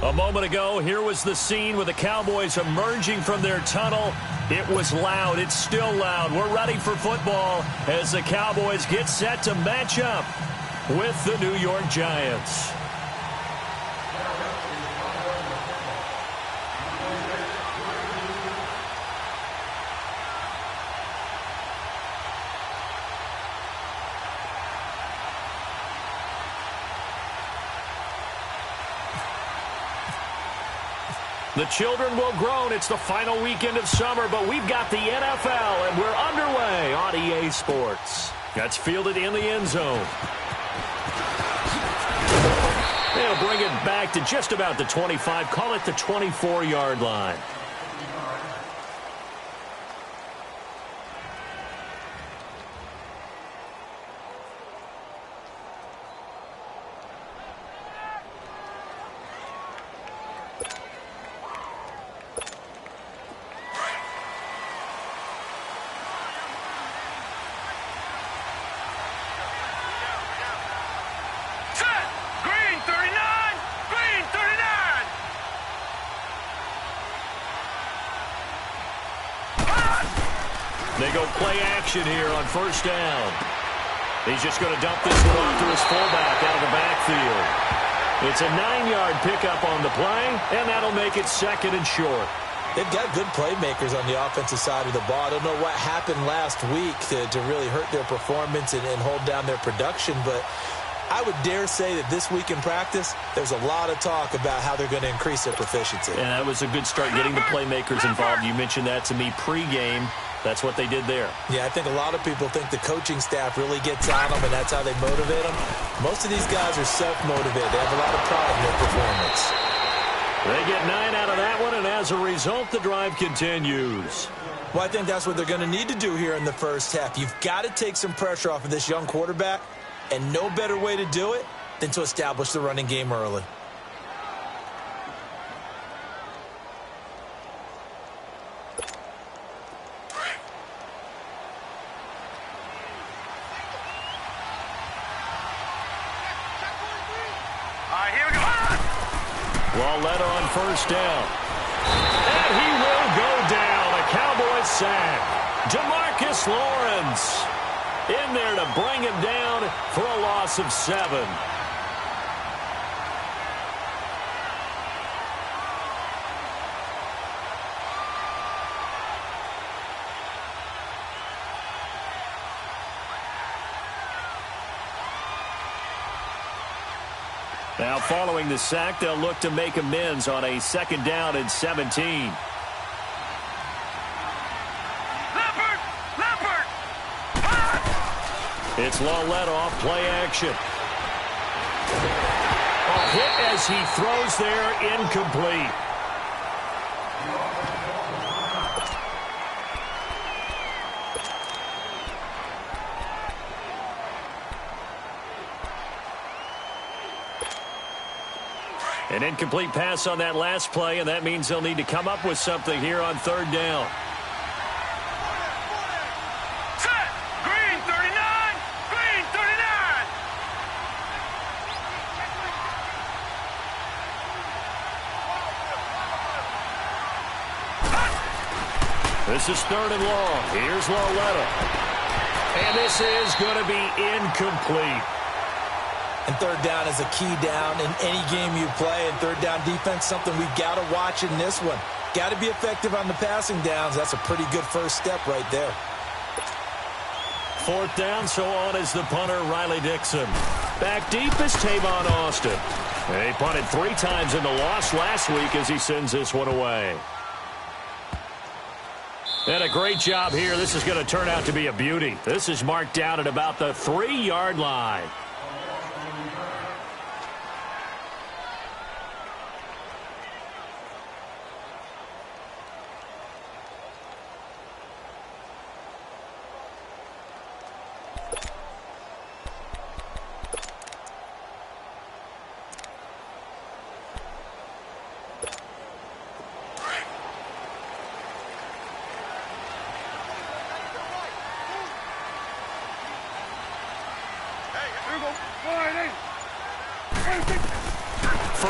A moment ago, here was the scene with the Cowboys emerging from their tunnel. It was loud. It's still loud. We're ready for football as the Cowboys get set to match up with the New York Giants. The children will groan. It's the final weekend of summer, but we've got the NFL, and we're underway on EA Sports. That's fielded in the end zone. They'll bring it back to just about the 25. Call it the 24-yard line. They go play action here on first down. He's just going to dump this one off to his fullback out of the backfield. It's a 9-yard pickup on the play, and that'll make it second and short. They've got good playmakers on the offensive side of the ball. I don't know what happened last week to really hurt their performance and hold down their production, but I would dare say that this week in practice, there's a lot of talk about how they're going to increase their proficiency. And that was a good start getting the playmakers involved. You mentioned that to me pregame. That's what they did there. Yeah, I think a lot of people think the coaching staff really gets on them, and that's how they motivate them. Most of these guys are self-motivated. They have a lot of pride in their performance. They get 9 out of that one, and as a result, the drive continues. Well, I think that's what they're going to need to do here in the first half. You've got to take some pressure off of this young quarterback, and no better way to do it than to establish the running game early. Led on first down. And he will go down. A Cowboys sack. Demarcus Lawrence in there to bring him down for a loss of 7. Now, following the sack, they'll look to make amends on a 2nd down and 17. Leopard! It's long let off, play action. A hit as he throws there, incomplete. An incomplete pass on that last play, and that means they'll need to come up with something here on 3rd down. Set! Green 39! Green 39! This is 3rd and long. Here's Lauletta. And this is going to be incomplete. And 3rd down is a key down in any game you play. And 3rd down defense, something we've got to watch in this one. Got to be effective on the passing downs. That's a pretty good first step right there. 4th down, so on is the punter, Riley Dixon. Back deep is Tavon Austin. He punted 3 times in the loss last week as he sends this one away. And a great job here. This is going to turn out to be a beauty. This is marked down at about the 3-yard line.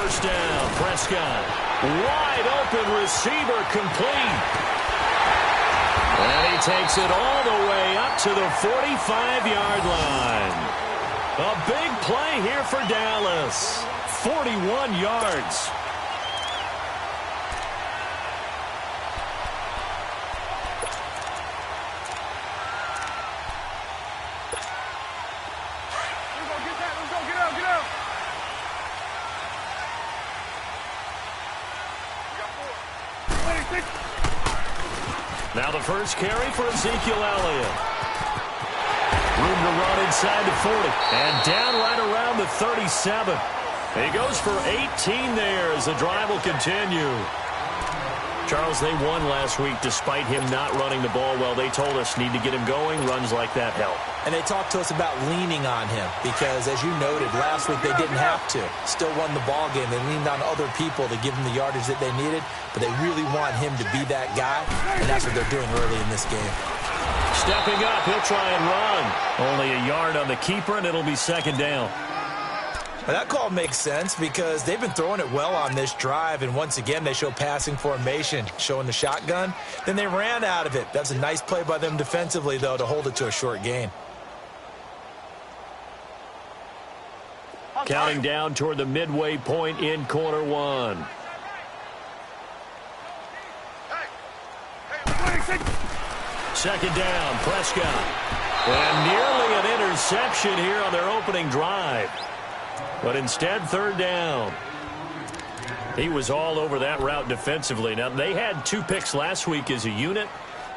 first down. Prescott, wide open receiver, complete. And he takes it all the way up to the 45-yard line. A big play here for Dallas. 41 yards. Now the first carry for Ezekiel Elliott. Room to run inside the 40. And down right around the 37. He goes for 18 there as the drive will continue. Charles, they won last week despite him not running the ball well. They told us need to get him going. Runs like that help. And they talked to us about leaning on him because, as you noted, last week they didn't have to. Still won the ball game. They leaned on other people to give them the yardage that they needed, but they really want him to be that guy, and that's what they're doing early in this game. Stepping up, he'll try and run. Only a yard on the keeper, and it'll be second down. Well, that call makes sense because they've been throwing it well on this drive, and once again they show passing formation, showing the shotgun. Then they ran out of it. That's a nice play by them defensively, though, to hold it to a short gain. Counting down toward the midway point in quarter one. Second down, Prescott. And nearly an interception here on their opening drive. But instead, third down. He was all over that route defensively. Now, they had 2 picks last week as a unit.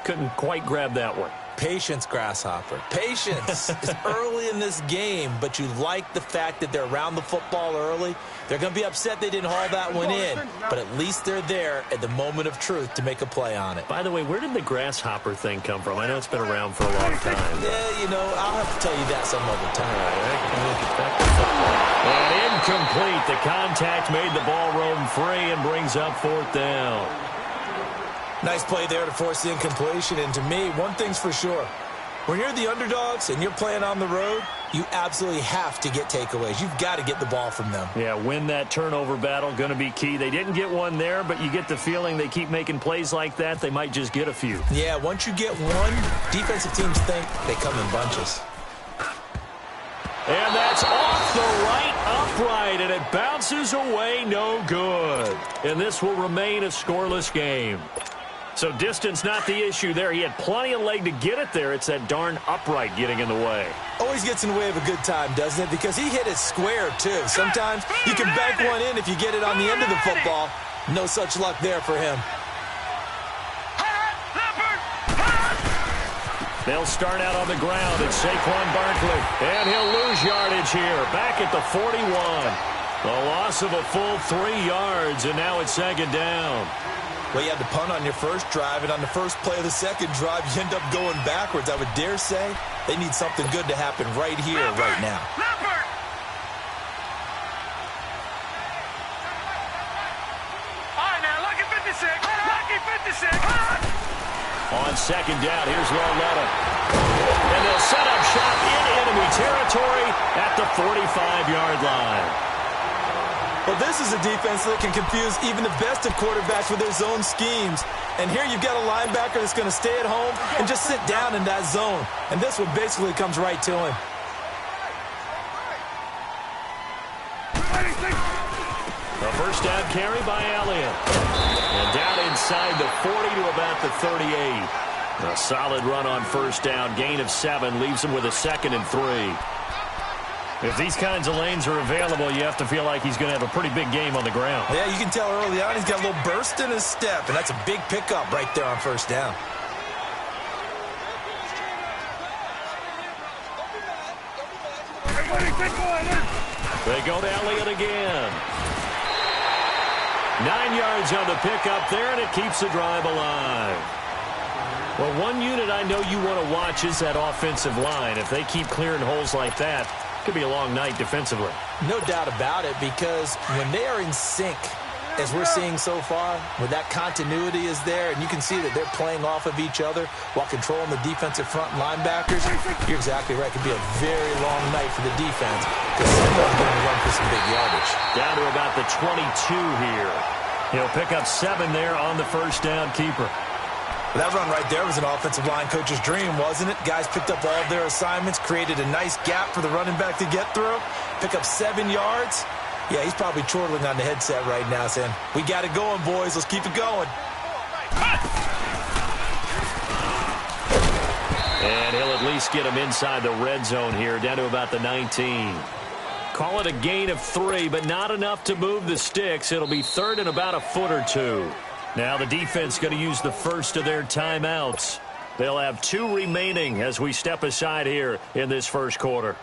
Couldn't quite grab that one. Patience, Grasshopper. Patience. It's early in this game, but you like the fact that they're around the football early. They're going to be upset they didn't haul that one in, but at least they're there at the moment of truth to make a play on it. By the way, where did the grasshopper thing come from? I know it's been around for a long time. Yeah, you know, I'll have to tell you that some other time. And incomplete. The contact made the ball roam free and brings up fourth down. Nice play there to force the incompletion. And to me, one thing's for sure. When you're the underdogs and you're playing on the road, you absolutely have to get takeaways. You've got to get the ball from them. Yeah, win that turnover battle, going to be key. They didn't get one there, but you get the feeling they keep making plays like that, they might just get a few. Yeah, once you get one, defensive teams think they come in bunches. And that's off the right upright, and it bounces away, no good. And this will remain a scoreless game. So distance not the issue there. He had plenty of leg to get it there. It's that darn upright getting in the way. Always gets in the way of a good time, doesn't it? Because he hit it square, too. Sometimes you can bank one in if you get it on the end of the football. No such luck there for him. They'll start out on the ground. It's Saquon Barkley. And he'll lose yardage here. Back at the 41. The loss of a full 3 yards, and now it's second down. Well, you had to punt on your first drive, and on the first play of the second drive, you end up going backwards. I would dare say they need something good to happen right here, right now. All right, now, lucky 56. Lucky 56. On second down, here's Larletta. And they'll set up shop in enemy territory at the 45-yard line. Well, this is a defense that can confuse even the best of quarterbacks with their zone schemes. And here you've got a linebacker that's going to stay at home and just sit down in that zone. And this one basically comes right to him. A first down carry by Elliott. And down inside the 40 to about the 38. A solid run on first down. Gain of 7 leaves him with a 2nd and 3. If these kinds of lanes are available, you have to feel like he's going to have a pretty big game on the ground. Yeah, you can tell early on he's got a little burst in his step, and that's a big pickup right there on first down. They go to Elliott again. 9 yards on the pickup there, and it keeps the drive alive. Well, one unit I know you want to watch is that offensive line. If they keep clearing holes like that, it could be a long night defensively. No doubt about it, because when they are in sync, as we're seeing so far, where that continuity is there, and you can see that they're playing off of each other while controlling the defensive front linebackers, you're exactly right. It could be a very long night for the defense because someone's going to run for some big yardage. Down to about the 22 here. He'll pick up 7 there on the first down keeper. Well, that run right there was an offensive line coach's dream, wasn't it? Guys picked up all of their assignments, created a nice gap for the running back to get through, pick up 7 yards. Yeah, he's probably chortling on the headset right now saying, we got it going, boys. Let's keep it going. And he'll at least get him inside the red zone here, down to about the 19. Call it a gain of 3, but not enough to move the sticks. It'll be 3rd and about a foot or 2. Now the defense going to use the first of their timeouts. They'll have 2 remaining as we step aside here in this first quarter.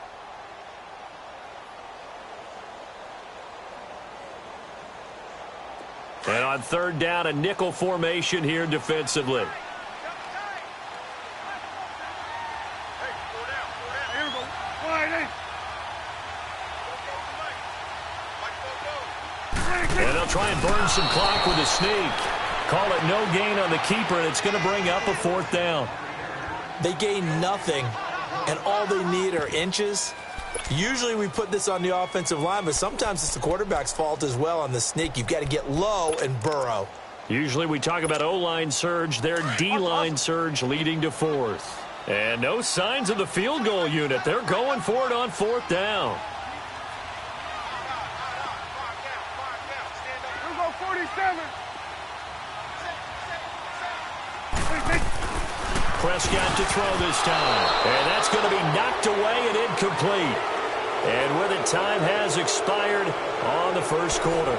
And on 3rd down, a nickel formation here defensively. And they'll try and burn some clock with a sneak. Call it no gain on the keeper, and it's going to bring up a 4th down. They gain nothing, and all they need are inches. Usually we put this on the offensive line, but sometimes it's the quarterback's fault as well on the sneak. You've got to get low and burrow. Usually we talk about O-line surge, their D-line surge leading to 4th. And no signs of the field goal unit. They're going for it on 4th down. We'll go 47. Prescott to throw this time. And that's going to be knocked away and incomplete. And with it, time has expired on the first quarter.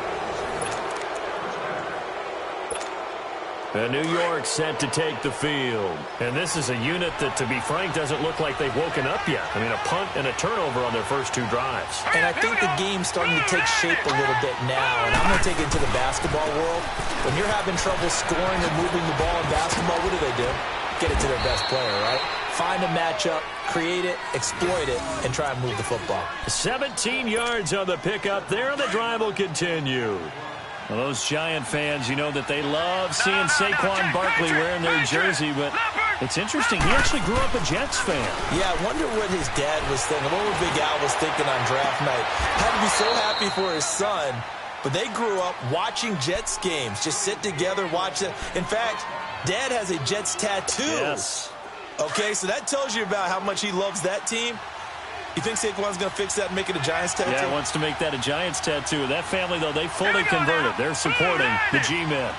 And New York set to take the field. And this is a unit that, to be frank, doesn't look like they've woken up yet. I mean, a punt and a turnover on their first 2 drives. And I think the game's starting to take shape a little bit now. And I'm going to take it to the basketball world. When you're having trouble scoring or moving the ball in basketball, what do? Get it to their best player, right? Find a matchup, create it, exploit it, and try and move the football. 17 yards on the pickup there, and the drive will continue. Well, those Giant fans, you know that they love seeing Saquon Barkley wearing their jersey, but it's interesting. He actually grew up a Jets fan. Yeah, I wonder what his dad was thinking. What Big Al was thinking on draft night. Had to be so happy for his son, but they grew up watching Jets games. Just sit together, watch it. In fact, Dad has a Jets tattoo. Yes. Okay, so that tells you about how much he loves that team. You think Saquon's going to fix that and make it a Giants tattoo? Yeah, he wants to make that a Giants tattoo. That family, though, they fully converted. They're supporting the G-Men.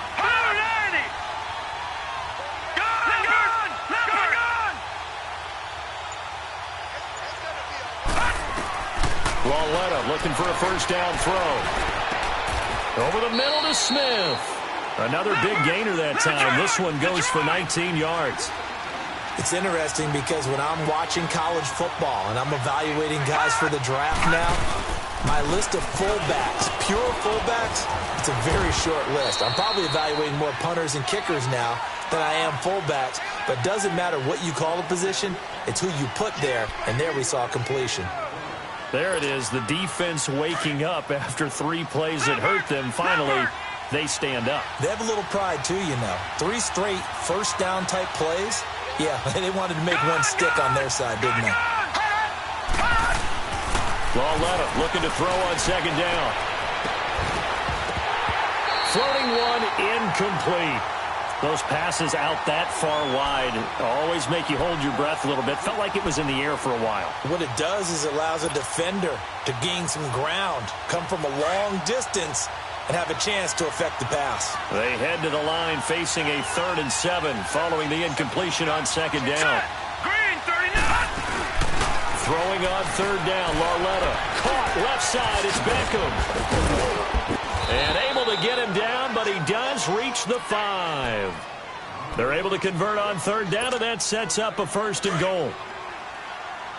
Lauletta looking for a first down throw. Over the middle to Smith. Another big gainer that time. This one goes for 19 yards. It's interesting because when I'm watching college football and I'm evaluating guys for the draft now, my list of fullbacks, pure fullbacks, it's a very short list. I'm probably evaluating more punters and kickers now than I am fullbacks, but it doesn't matter what you call a position, it's who you put there, and there we saw completion. There it is, the defense waking up after 3 plays that hurt them. Finally, they stand up. They have a little pride too, you know. 3 straight first down type plays. Yeah, they wanted to make one stick on their side, didn't they? Lauletta looking to throw on second down. Floating one, incomplete. Those passes out that far wide always make you hold your breath a little bit. Felt like it was in the air for a while. What it does is it allows a defender to gain some ground, come from a long distance, and have a chance to affect the pass. They head to the line facing a 3rd and 7 following the incompletion on second down. Green, 39. Throwing on 3rd down, Lauletta. Caught left side, it's Beckham. And able to get him down, but he does reach the 5. They're able to convert on 3rd down, and that sets up a 1st and goal.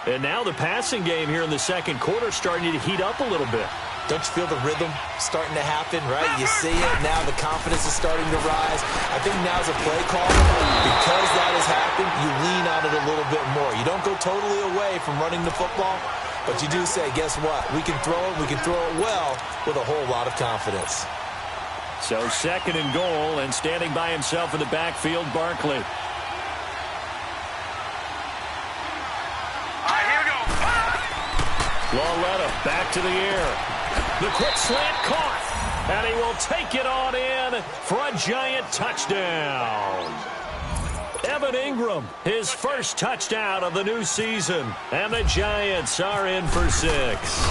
And now the passing game here in the second quarter starting to heat up a little bit. Don't you feel the rhythm starting to happen, right? You see it, now the confidence is starting to rise. I think now's a play call. Because that has happened, you lean on it a little bit more. You don't go totally away from running the football, but you do say, guess what? We can throw it well with a whole lot of confidence. So second and goal, and standing by himself in the backfield, Barkley. All right, here we go. Lauletta back to the air. The quick slant caught, and he will take it on in for a giant touchdown. Evan Ingram, his first touchdown of the new season, and the Giants are in for 6.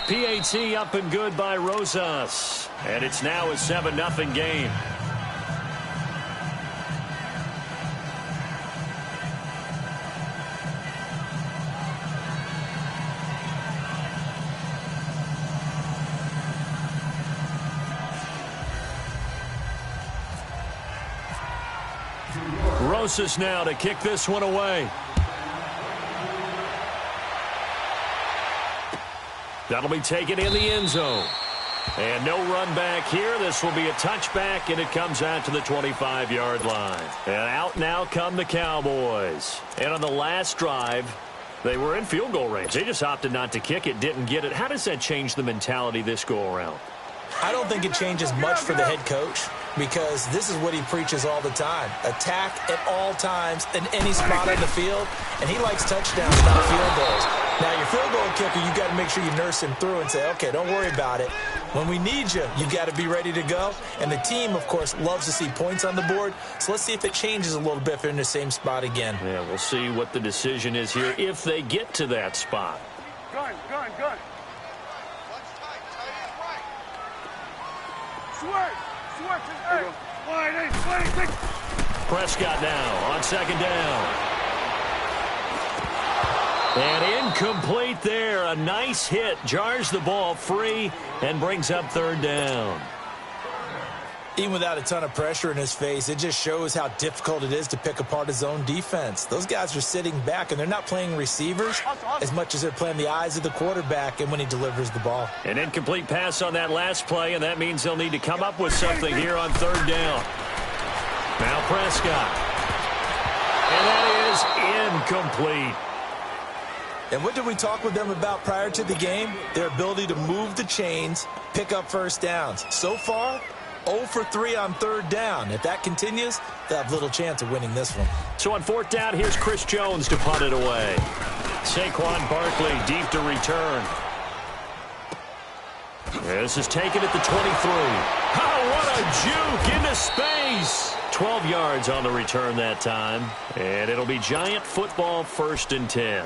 PAT up and good by Rosas, and it's now a 7-0 game. Rosas now to kick this one away. That'll be taken in the end zone. And no run back here. This will be a touchback, and it comes out to the 25-yard line. And out now come the Cowboys. And on the last drive, they were in field goal range. They just opted not to kick it, didn't get it. How does that change the mentality this go-around? I don't think it changes much for the head coach, because this is what he preaches all the time. Attack at all times in any spot on the field, and he likes touchdowns, not field goals. Now, your field goal kicker, you got to make sure you nurse him through and say, okay, don't worry about it. When we need you, you got to be ready to go. And the team, of course, loves to see points on the board. So let's see if it changes a little bit if they're in the same spot again. Yeah, we'll see what the decision is here if they get to that spot. Gun. Switch. Hey. Wide. Prescott now on second down. And incomplete there. A nice hit. Jars the ball free and brings up third down. Even without a ton of pressure in his face, it just shows how difficult it is to pick apart his own defense. Those guys are sitting back, and they're not playing receivers as much as they're playing the eyes of the quarterback and when he delivers the ball. An incomplete pass on that last play, and that means they'll need to come up with something here on third down. Now Prescott. And that is incomplete. And what did we talk with them about prior to the game? Their ability to move the chains, pick up first downs. So far, 0 for 3 on third down. If that continues, they'll have little chance of winning this one. So on fourth down, here's Chris Jones to punt it away. Saquon Barkley deep to return. This is taken at the 23. Oh, what a juke into space. 12 yards on the return that time. And it'll be Giant football 1st and 10.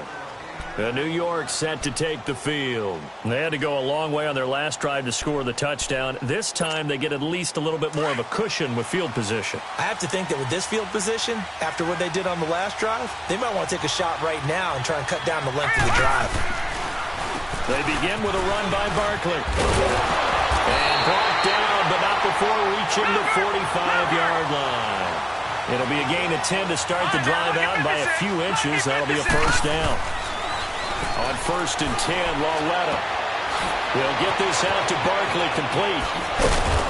New York set to take the field. They had to go a long way on their last drive to score the touchdown. This time they get at least a little bit more of a cushion with field position. I have to think that with this field position, after what they did on the last drive, they might want to take a shot right now and try and cut down the length of the drive. They begin with a run by Barkley. And brought down, but not before reaching the 45-yard line. It'll be a gain of 10 to start the drive out, and by a few inches, that'll be a first down. On 1st and 10, Lauletta. He'll get this out to Barkley complete.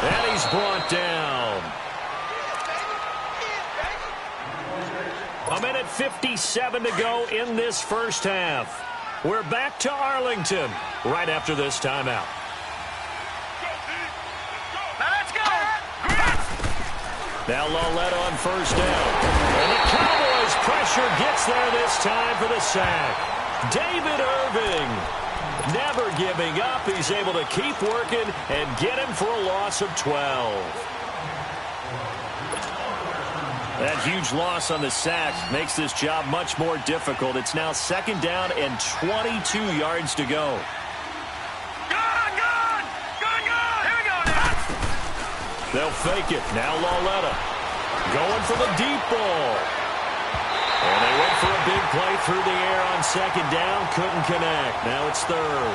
And he's brought down. A minute 57 to go in this first half. We're back to Arlington right after this timeout. Now let's go. Now Lauletta on first down. And the Cowboys pressure gets there this time for the sack. David Irving, never giving up. He's able to keep working and get him for a loss of 12. That huge loss on the sack makes this job much more difficult. It's now 2nd down and 22 yards to go. Gun! Here we go now. They'll fake it. Now Lauletta going for the deep ball. And they went for a big play through the air on 2nd down. Couldn't connect. Now it's 3rd.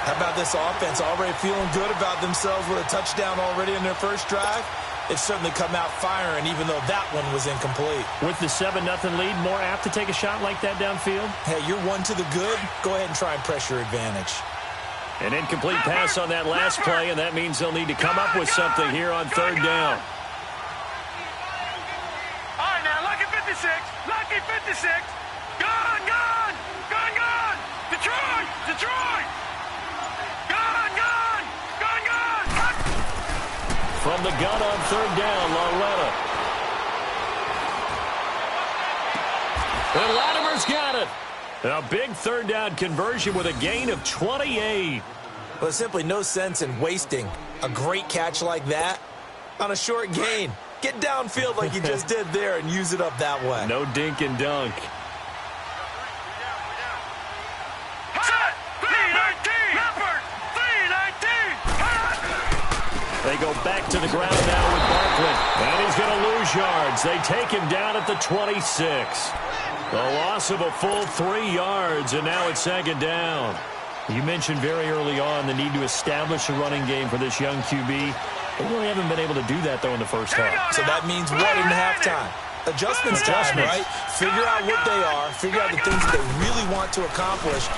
How about this offense already feeling good about themselves with a touchdown already in their first drive? It's certainly come out firing, even though that one was incomplete. With the 7-0 lead, more apt to take a shot like that downfield? Hey, you're one to the good. Go ahead and try and pressure advantage. An incomplete pass on that last play, and that means they'll need to come up with something here on 3rd down. All right, now, lucky 56. Lucky 56. Gun! Detroit! Gun! from the gun on third down, Loretta. And Latimer's got it. A big third down conversion with a gain of 28. Well, there's simply no sense in wasting a great catch like that on a short gain. Get downfield like you just did there and use it up that way. No dink and dunk. They go back to the ground now with Barkley. And he's going to lose yards. They take him down at the 26. A loss of a full 3 yards, and now it's second down. You mentioned very early on the need to establish a running game for this young QB. They really haven't been able to do that, though, in the first half. So that means what in halftime? Adjustments time, right? Figure out what they are, figure out the things that they really want to accomplish,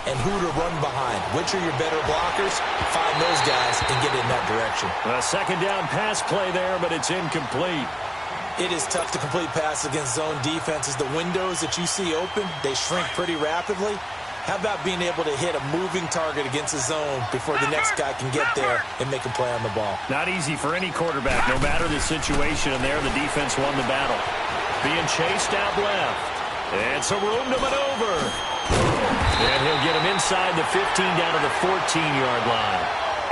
and who to run behind. Which are your better blockers? Find those guys and get in that direction. A second down pass play there, but it's incomplete. It is tough to complete passes against zone defenses. The windows that you see open, they shrink pretty rapidly. How about being able to hit a moving target against a zone before the next guy can get there and make a play on the ball? Not easy for any quarterback, no matter the situation. And there, the defense won the battle. Being chased out left. And some room to maneuver. And he'll get him inside the 15 down to the 14-yard line.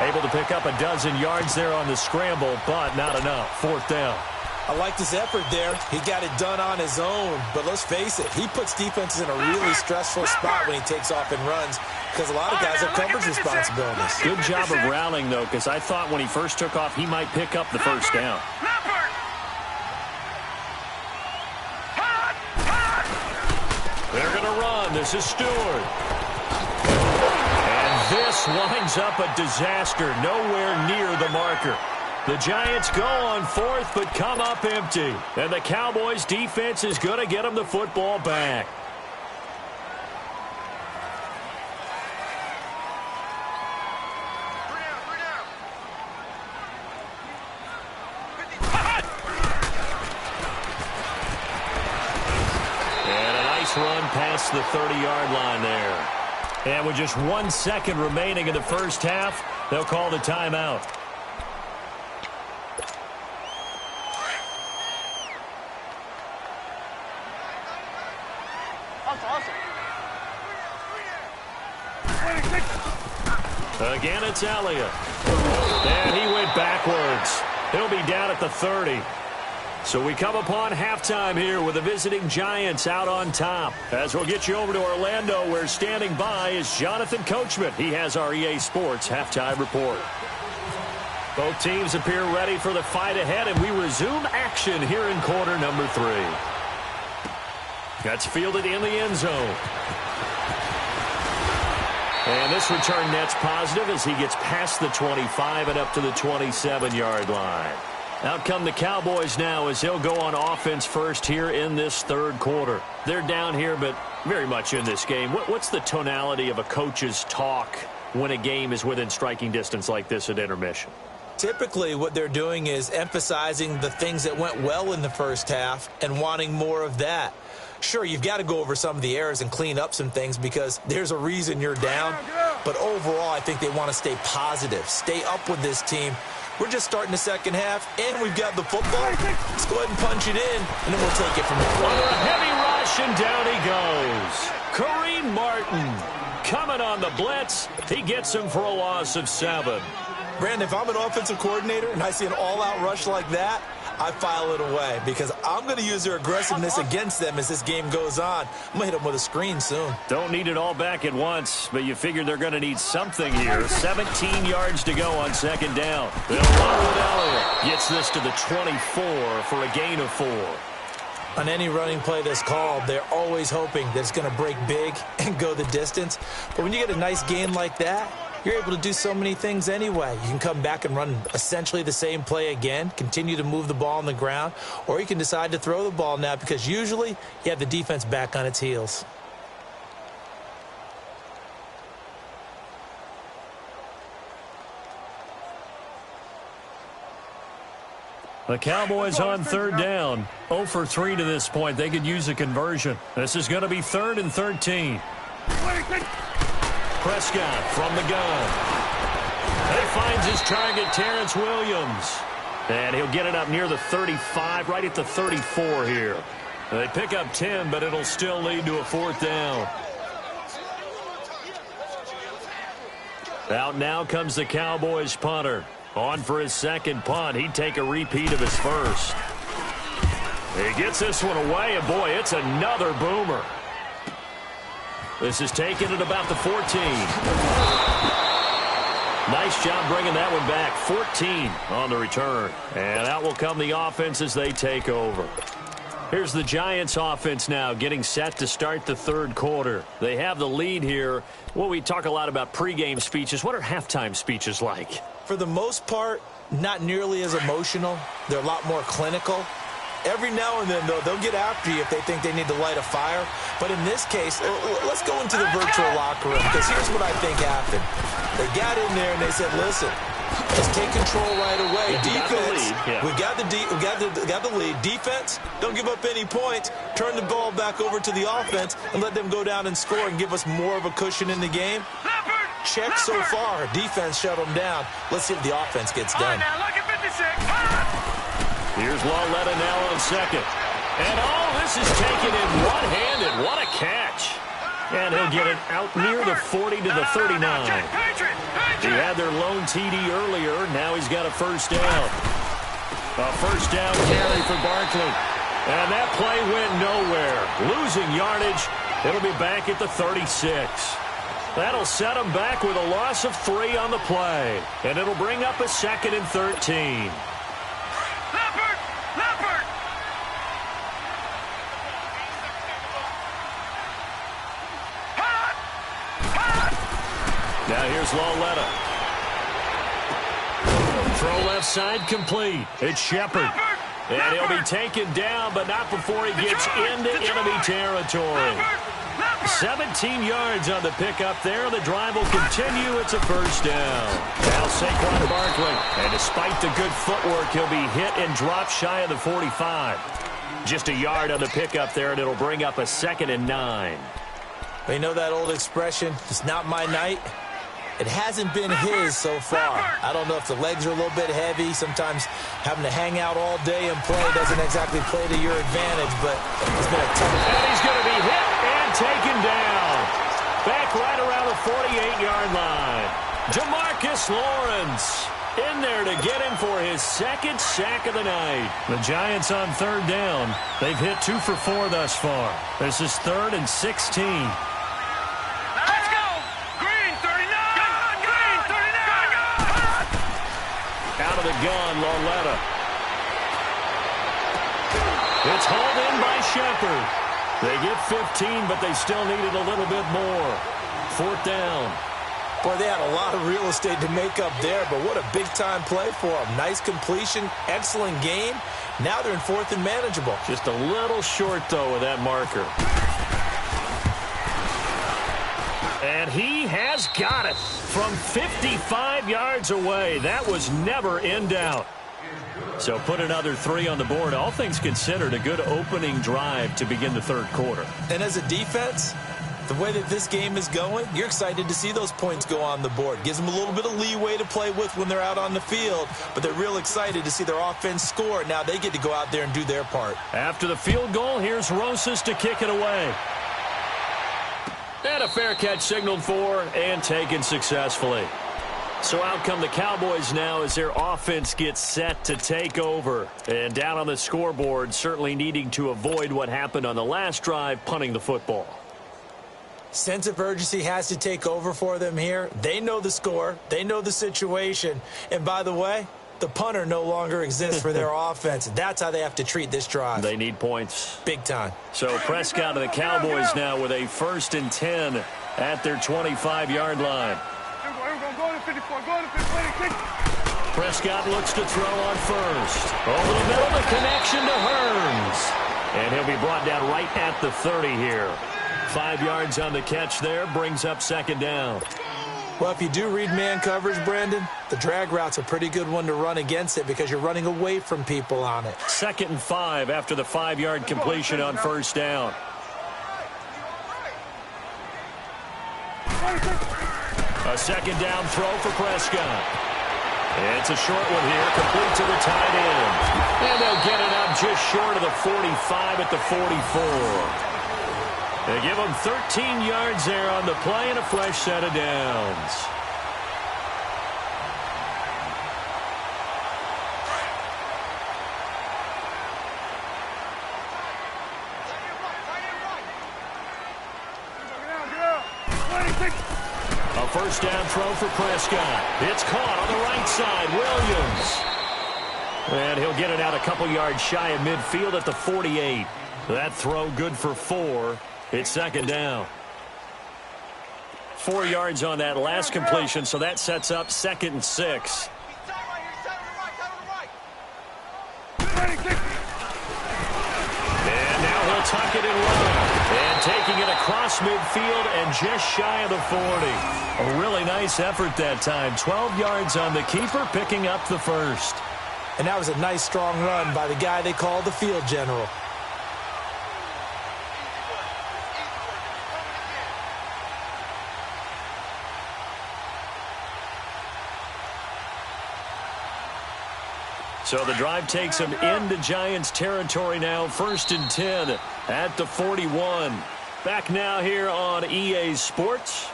Able to pick up a dozen yards there on the scramble, but not enough. Fourth down. I like this effort there. He got it done on his own. But let's face it, he puts defenses in a really stressful spot when he takes off and runs because a lot of guys have coverage responsibilities. Good job of rallying, though, because I thought when he first took off, he might pick up the first down. They're going to run. This is Stewart. And this winds up a disaster. Nowhere near the marker. The Giants go on fourth, but come up empty. And the Cowboys' defense is going to get them the football back. And a nice run past the 30-yard line there. And with just 1 second remaining in the first half, they'll call the timeout. Again, it's Elliott. And he went backwards. He'll be down at the 30. So we come upon halftime here with the visiting Giants out on top. As we'll get you over to Orlando, where standing by is Jonathan Coachman. He has our EA Sports halftime report. Both teams appear ready for the fight ahead, and we resume action here in quarter number 3. That's fielded in the end zone. And this return net's positive as he gets past the 25 and up to the 27-yard line. Out come the Cowboys now as they'll go on offense first here in this third quarter. They're down here, but very much in this game. What's the tonality of a coach's talk when a game is within striking distance like this at intermission? Typically, what they're doing is emphasizing the things that went well in the first half and wanting more of that. Sure, you've got to go over some of the errors and clean up some things because there's a reason you're down. But overall, I think they want to stay positive, stay up with this team. We're just starting the second half, and we've got the football. Let's go ahead and punch it in, and then we'll take it from there. Under a heavy rush, and down he goes. Kareem Martin coming on the blitz. He gets him for a loss of 7. Brandon, if I'm an offensive coordinator and I see an all-out rush like that, I file it away because I'm going to use their aggressiveness against them as this game goes on. I'm going to hit them with a screen soon. Don't need it all back at once, but you figure they're going to need something here. 17 yards to go on second down. They'll run with Elliott. Gets this to the 24 for a gain of 4. On any running play that's called, they're always hoping that it's going to break big and go the distance. But when you get a nice gain like that, you're able to do so many things anyway. You can come back and run essentially the same play again, continue to move the ball on the ground, or you can decide to throw the ball now because usually you have the defense back on its heels. The Cowboys on third down. 0 for 3 to this point. They could use a conversion. This is going to be 3rd and 13. Prescott from the gun. He finds his target, Terrence Williams. And he'll get it up near the 35, right at the 34 here. They pick up 10, but it'll still lead to a 4th down. Out now comes the Cowboys punter. On for his second punt. He'd take a repeat of his first. He gets this one away, and boy, it's another boomer. This is taken at about the 14. Nice job bringing that one back. 14 on the return. And out will come the offense as they take over. Here's the Giants offense now getting set to start the third quarter. They have the lead here. Well, we talk a lot about pregame speeches. What are halftime speeches like? For the most part, not nearly as emotional. They're a lot more clinical. Every now and then, though, they'll get after you if they think they need to light a fire. But in this case, let's go into the virtual locker room, because here's what I think happened. They got in there and they said, listen, let's take control right away. Defense, we got the lead. Defense, don't give up any points. Turn the ball back over to the offense and let them go down and score and give us more of a cushion in the game. Check so far. Defense shut them down. Let's see if the offense gets done. Now look at 56. Here's Lawletta now on second. And this is taken in one-handed. What a catch. And he'll get it out near the 40 to the 39. He had their lone TD earlier. Now he's got a first down. A first down carry for Barkley. And that play went nowhere. Losing yardage. It'll be back at the 36. That'll set him back with a loss of 3 on the play. And it'll bring up a 2nd and 13. Now here's Lawletta. Throw left side complete. It's Shepard. And he'll be taken down, but not before he gets into enemy territory. 17 yards on the pickup there. The drive will continue. It's a first down. Now Saquon Barkley. And despite the good footwork, he'll be hit and dropped shy of the 45. Just a yard on the pickup there, and it'll bring up a 2nd and 9. You know that old expression, it's not my night? It hasn't been his so far. I don't know if the legs are a little bit heavy. Sometimes having to hang out all day and play doesn't exactly play to your advantage, but it's been a tough. And he's going to be hit and taken down. Back right around the 48-yard line. Jamarcus Lawrence in there to get him for his 2nd sack of the night. The Giants on 3rd down. They've hit 2 for 4 thus far. This is 3rd and 16. Out of the gun, Lawletta. It's hauled in by Shepard. They get 15, but they still needed a little bit more. 4th down. Boy, they had a lot of real estate to make up there, but what a big-time play for them. Nice completion, excellent game. Now they're in 4th and manageable. Just a little short, though, with that marker. And he has got it from 55 yards away. That was never in doubt. So put another 3 on the board. All things considered, a good opening drive to begin the third quarter. And as a defense, the way that this game is going, you're excited to see those points go on the board. Gives them a little bit of leeway to play with when they're out on the field, but they're real excited to see their offense score. Now they get to go out there and do their part. After the field goal, here's Rosas to kick it away. And a fair catch signaled for and taken successfully. So out come the Cowboys now as their offense gets set to take over. And down on the scoreboard, certainly needing to avoid what happened on the last drive, punting the football. Sense of urgency has to take over for them here. They know the score. They know the situation. And by the way, the punter no longer exists for their offense. That's how they have to treat this drive. They need points. Big time. So Prescott and the Cowboys now with a 1st and 10 at their 25-yard line. Prescott looks to throw on first. Over the middle, the connection to Hearns. And he'll be brought down right at the 30 here. 5 yards on the catch there, brings up 2nd down. Well, if you do read man coverage, Brandon, the drag route's a pretty good one to run against it because you're running away from people on it. 2nd and 5 after the 5-yard completion on 1st down. A 2nd down throw for Prescott. It's a short one here, complete to the tight end. And they'll get it up just short of the 45 at the 44. They give them 13 yards there on the play and a fresh set of downs. A first down throw for Prescott. It's caught on the right side. Williams. And he'll get it out a couple yards shy of midfield at the 48. That throw good for 4. It's second down. 4 yards on that last completion, so that sets up 2nd and 6. And now he'll tuck it and run. And taking it across midfield and just shy of the 40. A really nice effort that time. 12 yards on the keeper, picking up the first. And that was a nice, strong run by the guy they call the field general. So the drive takes them into Giants territory now. 1st and 10 at the 41. Back now here on EA Sports.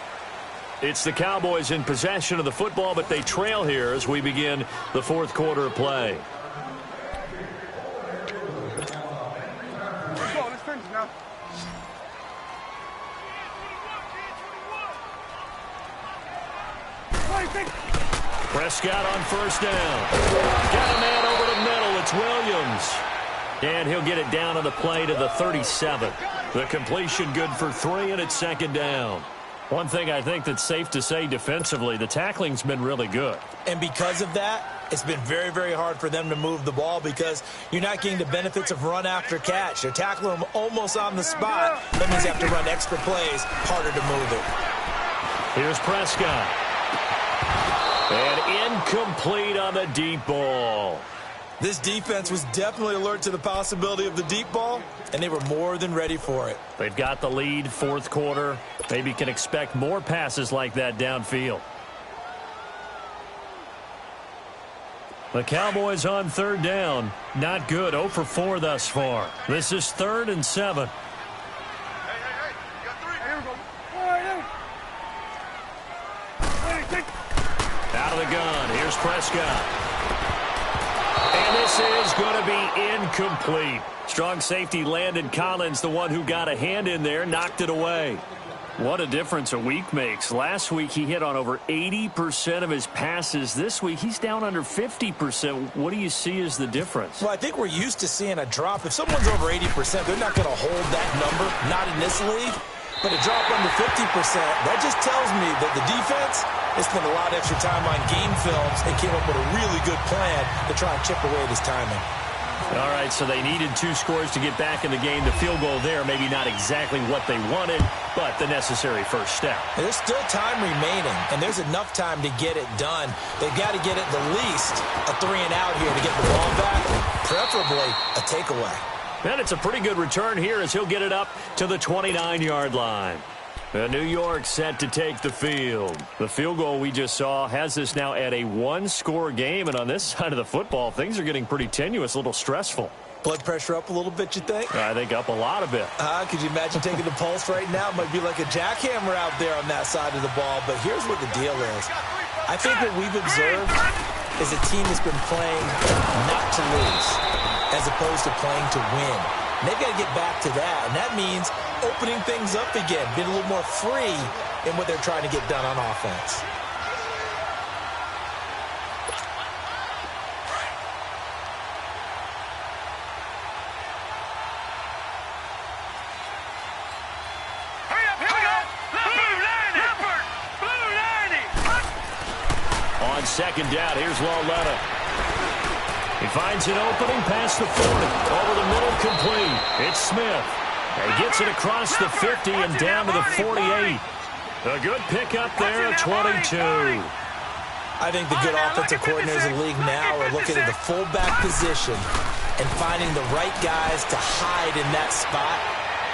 It's the Cowboys in possession of the football, but they trail here as we begin the 4th quarter of play. Let's finish now. Prescott on first down. Got a man over the middle. It's Williams. And he'll get it down on the play to the 37. The completion good for 3, and it's second down. One thing I think that's safe to say defensively, the tackling's been really good. And because of that, it's been very, very hard for them to move the ball because you're not getting the benefits of run after catch. They're tackling them almost on the spot. That means you have to run extra plays, harder to move it. Here's Prescott. And incomplete on the deep ball. This defense was definitely alert to the possibility of the deep ball, and they were more than ready for it. They've got the lead, 4th quarter. Maybe can expect more passes like that downfield. The Cowboys on 3rd down. Not good. 0 for 4 thus far. This is 3rd and 7. Out of the gun. Here's Prescott. And this is going to be incomplete. Strong safety Landon Collins, the one who got a hand in there, knocked it away. What a difference a week makes. Last week he hit on over 80% of his passes. This week he's down under 50%. What do you see as the difference? Well, I think we're used to seeing a drop. If someone's over 80%, they're not going to hold that number, not in this league. But a drop under 50%, that just tells me that the defense has spent a lot of extra time on game films and came up with a really good plan to try and chip away this timing. All right, so they needed 2 scores to get back in the game. The field goal there, maybe not exactly what they wanted, but the necessary first step. And there's still time remaining, and there's enough time to get it done. They've got to get it the least a 3-and-out here to get the ball back, preferably a takeaway. And it's a pretty good return here as he'll get it up to the 29-yard line. New York set to take the field. The field goal we just saw has this now at a 1-score game, and on this side of the football, things are getting pretty tenuous, a little stressful. Blood pressure up a little bit, you think? I think up a lot of it. Could you imagine taking the pulse right now? It might be like a jackhammer out there on that side of the ball, but here's what the deal is. I think what we've observed is a team that's been playing not to lose as opposed to playing to win. And they've got to get back to that, and that means opening things up again, being a little more free in what they're trying to get done on offense. On second down, here's Lauletta. He finds an opening past the 40. Over the middle, complete. It's Smith. He gets it across the 50 and down to the 48. A good pickup there at 22. I think the good offensive coordinators in the league now are looking at the fullback position and finding the right guys to hide in that spot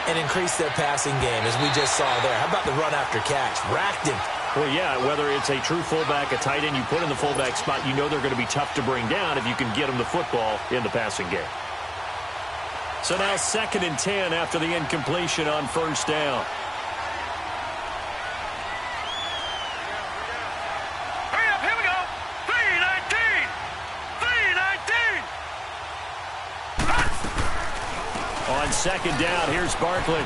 and increase their passing game, as we just saw there. How about the run after catch? Racked him Well, yeah, whether it's a true fullback, a tight end you put in the fullback spot, you know they're going to be tough to bring down if you can get them the football in the passing game. So now 2nd and 10 after the incompletion on 1st down. Hurry up, here we go. 319. 319. On 2nd down, here's Barkley.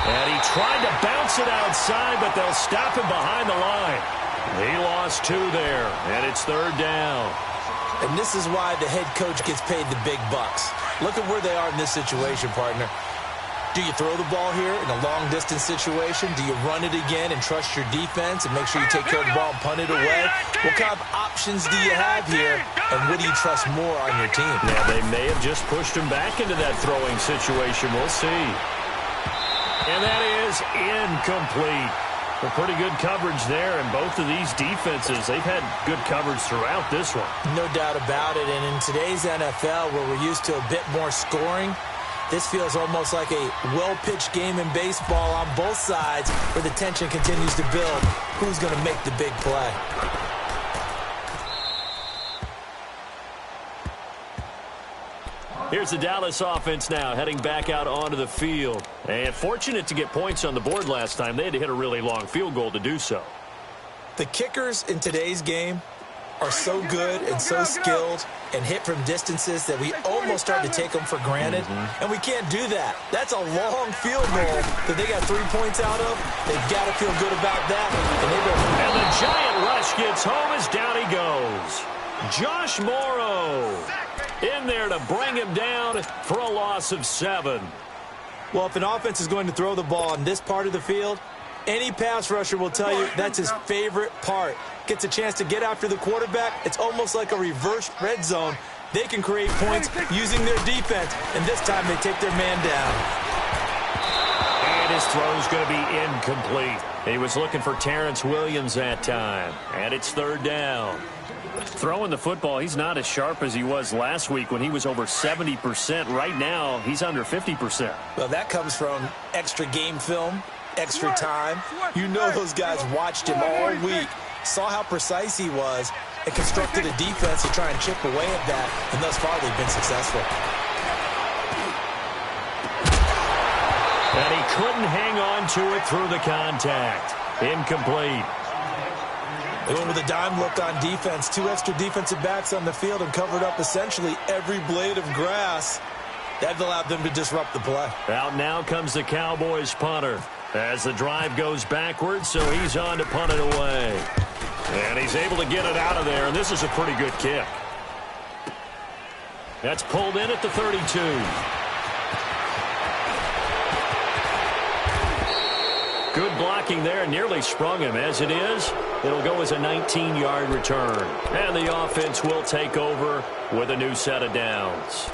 And he tried to bounce it outside, but they'll stop him behind the line. He lost 2 there, and it's 3rd down. And this is why the head coach gets paid the big bucks. Look at where they are in this situation, partner. Do you throw the ball here in a long-distance situation? Do you run it again and trust your defense and make sure you take care of the ball and punt it away? What kind of options do you have here, and what do you trust more on your team? Yeah, they may have just pushed him back into that throwing situation. We'll see. And that is incomplete. A pretty good coverage there, and both of these defenses, they've had good coverage throughout this one. No doubt about it, and in today's NFL, where we're used to a bit more scoring, this feels almost like a well-pitched game in baseball on both sides where the tension continues to build. Who's going to make the big play? Here's the Dallas offense now, heading back out onto the field. And fortunate to get points on the board last time. They had to hit a really long field goal to do so. The kickers in today's game are so good and so skilled and hit from distances that we almost start to take them for granted. And we can't do that. That's a long field goal that they got 3 points out of. They've got to feel good about that. And the giant rush gets home as down he goes. Josh Morrow in there to bring him down for a loss of 7. Well, if an offense is going to throw the ball in this part of the field, any pass rusher will tell you that's his favorite part. Gets a chance to get after the quarterback. It's almost like a reverse red zone. They can create points using their defense, and this time they take their man down. And his throw's going to be incomplete. He was looking for Terrence Williams that time, and it's 3rd down. Throwing the football, he's not as sharp as he was last week when he was over 70%. Right now, he's under 50%. Well, that comes from extra game film, extra time. You know those guys watched him all week, saw how precise he was, and constructed a defense to try and chip away at that, and thus far they've been successful. And he couldn't hang on to it through the contact. Incomplete. They went with a dime look on defense. 2 extra defensive backs on the field and covered up essentially every blade of grass. That allowed them to disrupt the play. Out now comes the Cowboys punter as the drive goes backwards, so he's on to punt it away. And he's able to get it out of there, and this is a pretty good kick. That's pulled in at the 32. Good blocking there, nearly sprung him. As it is, it'll go as a 19-yard return. And the offense will take over with a new set of downs.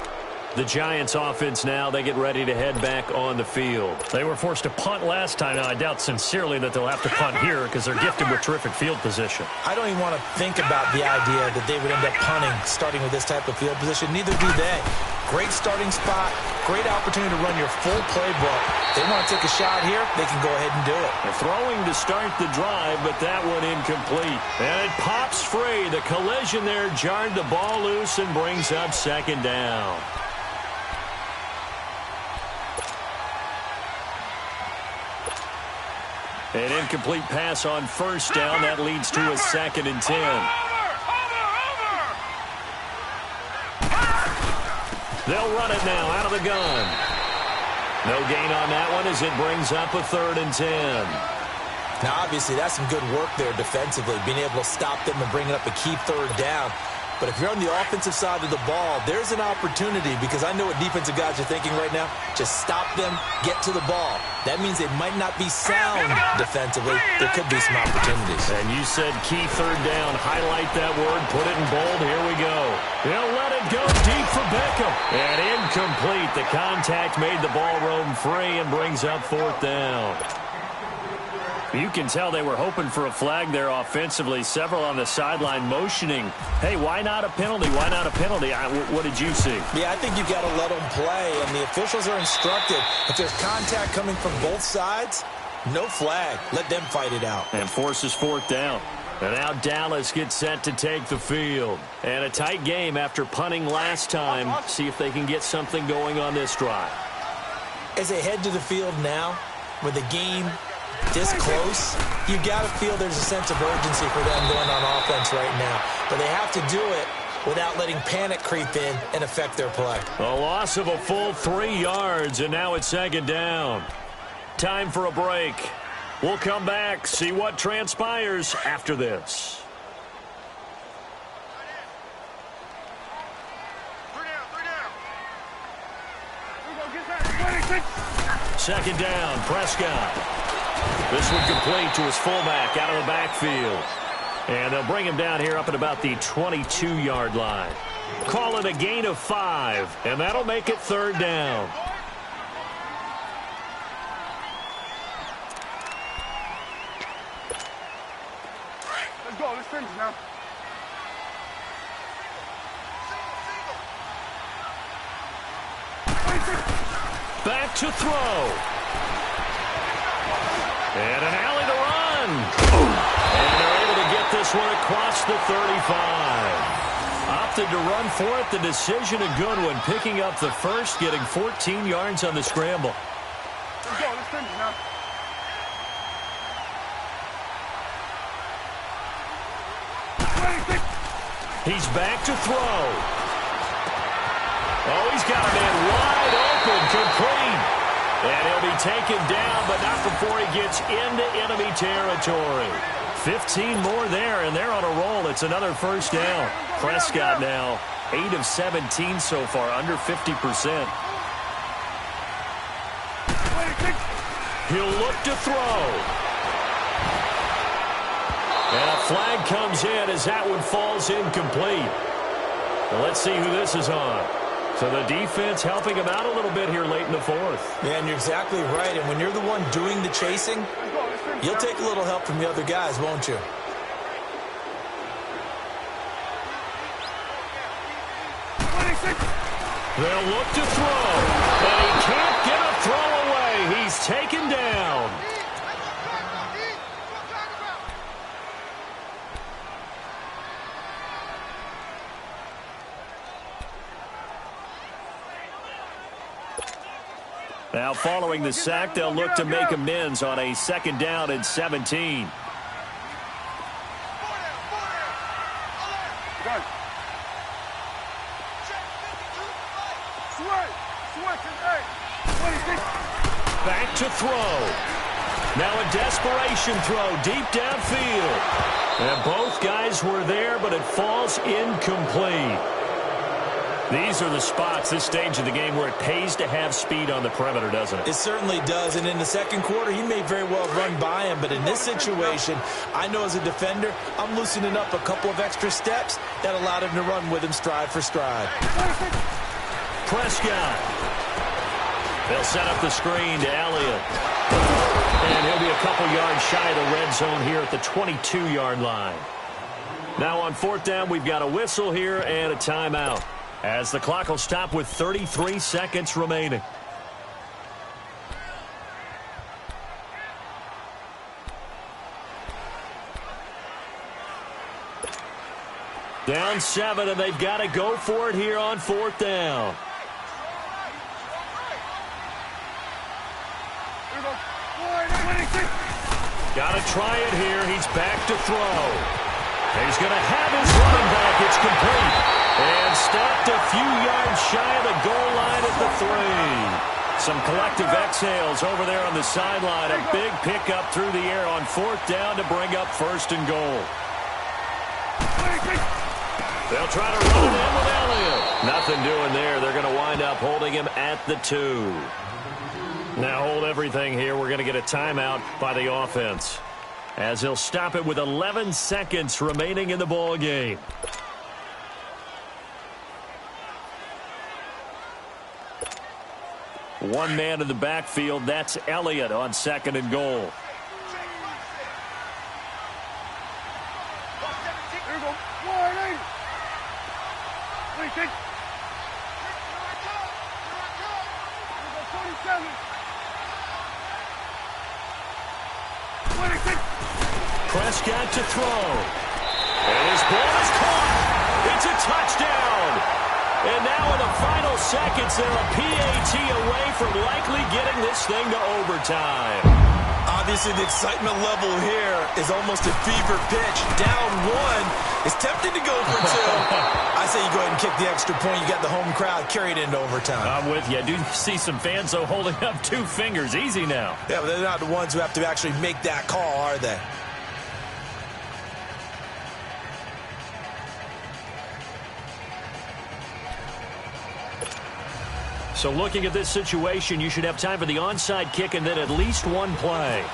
The Giants offense now, they get ready to head back on the field. They were forced to punt last time. Now, I doubt sincerely that they'll have to punt here because they're gifted with terrific field position. I don't even want to think about the idea that they would end up punting starting with this type of field position. Neither do they. Great starting spot, great opportunity to run your full playbook. They want to take a shot here, they can go ahead and do it. They're throwing to start the drive, but that one incomplete. And it pops free. The collision there jarred the ball loose and brings up 2nd down. An incomplete pass on 1st down. That leads to a 2nd and 10. They'll run it now out of the gun. No gain on that one as it brings up a 3rd and 10. Now, obviously, that's some good work there defensively, being able to stop them and bring up a key 3rd down. But if you're on the offensive side of the ball, there's an opportunity because I know what defensive guys are thinking right now. Just stop them, get to the ball. That means they might not be sound defensively. There could be some opportunities. And you said key 3rd down. Highlight that word. Put it in bold. Here we go. He'll let it go deep for Beckham. And incomplete. The contact made the ball roam free and brings up 4th down. You can tell they were hoping for a flag there offensively. Several on the sideline motioning. Hey, why not a penalty? Why not a penalty? What did you see? Yeah, I think you've got to let them play, and the officials are instructed. If there's contact coming from both sides, No flag. Let them fight it out. And forces fourth down. And now Dallas gets set to take the field. And a tight game after punting last time. See if they can get something going on this drive. As they head to the field now, with the game this close, you got to feel there's a sense of urgency for them going on offense right now. But they have to do it without letting panic creep in and affect their play. A loss of a full 3 yards, and now it's second down. Time for a break. We'll come back, see what transpires after this. Second down, Prescott. This one complete to his fullback out of the backfield. And they'll bring him down here up at about the 22-yard line. Call it a gain of 5, and that'll make it third down. Let's go. Let's finish now. Back to throw. And an alley to run. And they're able to get this one across the 35. Opted to run for it. The decision a good one. Picking up the first, getting 14 yards on the scramble. Let's go. Let's finish now. He's back to throw. Oh, he's got a man wide open, complete. And he'll be taken down, but not before he gets into enemy territory. 15 more there, and they're on a roll. It's another first down. Prescott now 8 of 17 so far, under 50%. He'll look to throw. And a flag comes in as that one falls incomplete. Well, let's see who this is on. So the defense helping him out a little bit here late in the fourth. Man, you're exactly right. And when you're the one doing the chasing, you'll take a little help from the other guys, won't you? They'll look to throw. But he can't get a throw away. He's taken down. Now, following the sack, they'll look to make amends on a second down and 17. Back to throw. Now a desperation throw deep downfield. And both guys were there, but it falls incomplete. These are the spots, this stage of the game, where it pays to have speed on the perimeter, doesn't it? It certainly does, and in the second quarter, he may very well run by him, but in this situation, I know as a defender, I'm loosening up a couple of extra steps that allowed him to run with him stride for stride. Prescott. They'll set up the screen to Elliott. And he'll be a couple yards shy of the red zone here at the 22-yard line. Now on fourth down, we've got a whistle here and a timeout, as the clock will stop with 33 seconds remaining. Down 7, and they've got to go for it here on fourth down. Got to try it here. He's back to throw. He's going to have his running back. It's complete. And stopped a few yards shy of the goal line at the 3. Some collective exhales over there on the sideline. A big pickup through the air on fourth down to bring up first and goal. They'll try to run it in with Elliott. Nothing doing there. They're going to wind up holding him at the 2. Now hold everything here. We're going to get a timeout by the offense, as they'll stop it with 11 seconds remaining in the ball game. One man in the backfield. That's Elliott on second and goal. Prescott to throw. And his ball is caught. It's a touchdown. And now in the final seconds, they're a PAT away from likely getting this thing to overtime. Obviously, the excitement level here is almost a fever pitch. Down one. It's tempting to go for two. I say you go ahead and kick the extra point. You got the home crowd. Carry it into overtime. I'm with you. I do see some fans, though, holding up 2 fingers. Easy now. Yeah, but they're not the ones who have to actually make that call, are they? So looking at this situation, you should have time for the onside kick and then at least one play.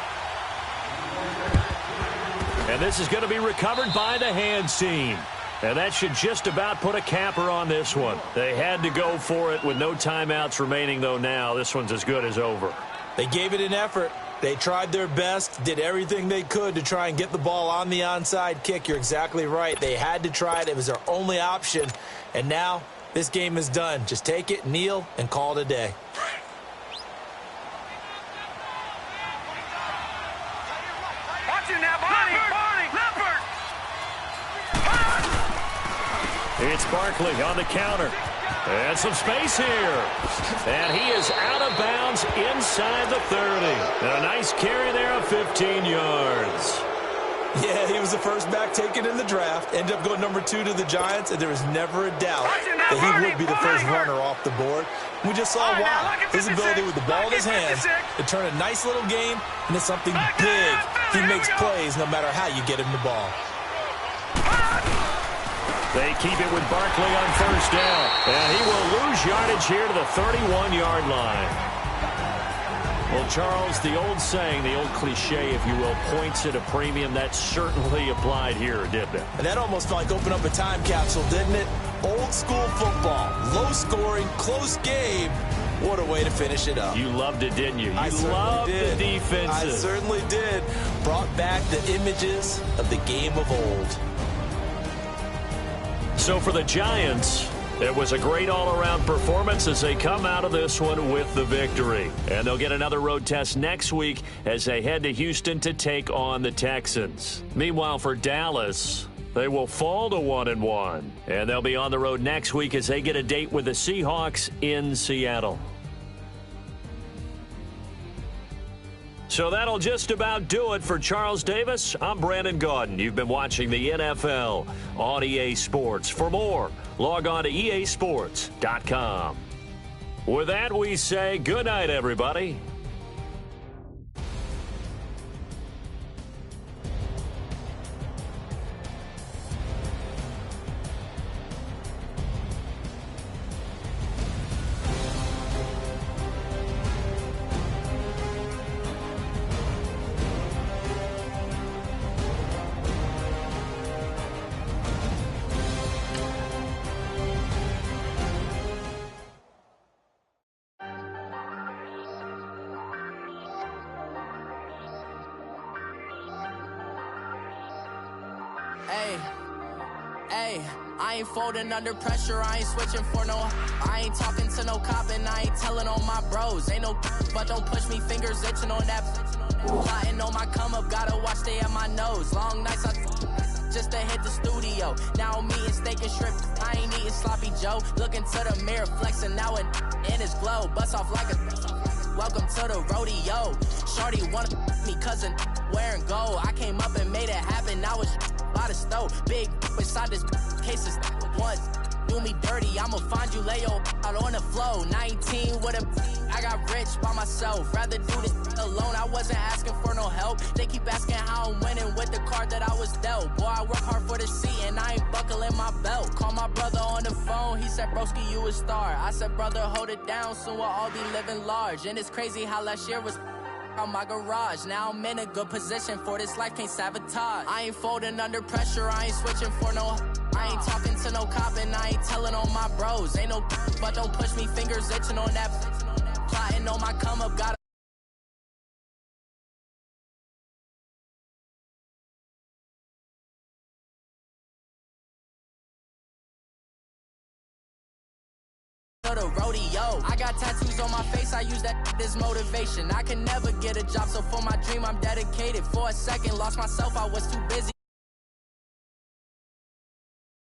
And this is going to be recovered by the hands team. And that should just about put a capper on this one. They had to go for it with no timeouts remaining, though, now. This one's as good as over. They gave it an effort. They tried their best, did everything they could to try and get the ball on the onside kick. You're exactly right. They had to try it. It was their only option. And now this game is done. Just take it, kneel, and call it a day. Watch it now, Barney. Leopard. It's Barkley on the counter. And some space here. And he is out of bounds inside the 30. And a nice carry there of 15 yards. Yeah, he was the first back taken in the draft. Ended up going number 2 to the Giants, and there was never a doubt that he would be the first runner off the board. We just saw why. His ability with the ball in his hands to turn a nice little game into something big. He makes plays no matter how you get him the ball. They keep it with Barkley on first down. And he will lose yardage here to the 31-yard line. Well, Charles, the old saying, the old cliche, if you will, points at a premium, that certainly applied here, didn't it? And that almost felt like opened up a time capsule, didn't it? Old school football, low scoring, close game. What a way to finish it up. You loved it, didn't you? You loved the defenses. I certainly did. Brought back the images of the game of old. So for the Giants, it was a great all-around performance as they come out of this one with the victory. And they'll get another road test next week as they head to Houston to take on the Texans. Meanwhile, for Dallas, they will fall to 1-1. And they'll be on the road next week as they get a date with the Seahawks in Seattle. So that'll just about do it for Charles Davis. I'm Brandon Gaudin. You've been watching the NFL on EA Sports. For more, log on to easports.com. With that, we say good night, everybody. I ain't folding under pressure, I ain't switching for no. I ain't talking to no cop and I ain't telling on my bros. Ain't no but don't push me, fingers itching on that. Plotting on my come up, gotta watch stay at my nose. Long nights just to hit the studio. Now I'm eating steak and shrimp, I ain't eating sloppy Joe. Looking to the mirror, flexing now and in his glow. Bust off like a welcome to the rodeo. Shorty wanna me cousin wearing gold. I came up and made it happen, now it's by the stove. Big inside this cases once do me dirty, I'ma find you lay your out on the flow. 19 with a I got rich by myself, rather do this alone. I wasn't asking for no help, they keep asking how I'm winning with the card that I was dealt. Boy, I work hard for the seat and I ain't buckling my belt. Call my brother on the phone, he said broski you a star. I said brother hold it down, soon we'll all be living large. And it's crazy how last year was on my garage. Now I'm in a good position for this life, can't sabotage. I ain't folding under pressure, I ain't switching for no. I ain't talking to no cop and I ain't telling on my bros. Ain't no but don't push me, fingers itching on that. Plotting on my come up, gotta to the rodeo. I got tattoos on my face, I use that as motivation. I can never get a job, so for my dream I'm dedicated. For a second, lost myself, I was too busy.